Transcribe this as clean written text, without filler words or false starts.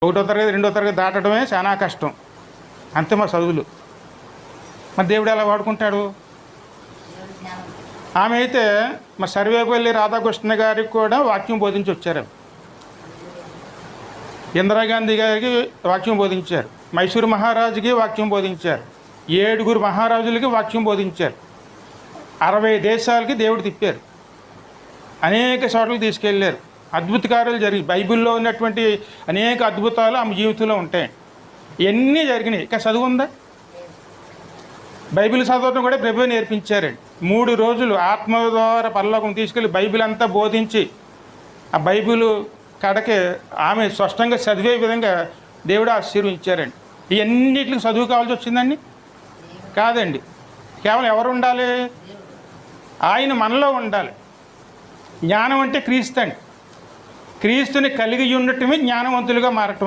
ఒకటో తరగతి రెండో తరగతి దాటడమే చాలా కష్టం. అంతే మా చదువులు. మరి దేవుడు ఎలా వాడుకుంటాడు? ఆమె అయితే మా సర్వేపల్లి రాధాకృష్ణ గారికి కూడా వాక్యం బోధించి వచ్చారు. ఇందిరాగాంధీ గారికి వాక్యం బోధించారు. మైసూరు మహారాజుకి వాక్యం బోధించారు. 7 మహారాజులకి వాక్యం బోధించారు. 60 దేశాలకి దేవుడు తిప్పారు. అనేక చోట్లకి తీసుకెళ్ళారు. అద్భుత కార్యాలు జరిగి బైబిల్లో ఉన్నటువంటి అనేక అద్భుతాలు ఆమె జీవితంలో ఉంటాయి. ఇవన్నీ జరిగినాయి. ఇక చదువు ఉందా? బైబిల్ చదవడం కూడా ప్రభువే నేర్పించారండి. 3 రోజులు ఆత్మ ద్వారా పరలోకం తీసుకెళ్ళి బైబిల్ అంతా బోధించి ఆ బైబిల్ కడకే ఆమె స్పష్టంగా చదివే విధంగా దేవుడు ఆశీర్వదించారండి. ఇవన్నిటికి చదువు కావాల్సి వచ్చిందండి? కాదండి. కేవలం ఎవరు ఉండాలి? ఆయన మనలో ఉండాలి. జ్ఞానం అంటే క్రీస్తు అండి. క్రీస్తుని కలిగి ఉండటమే జ్ఞానవంతులుగా మారటం.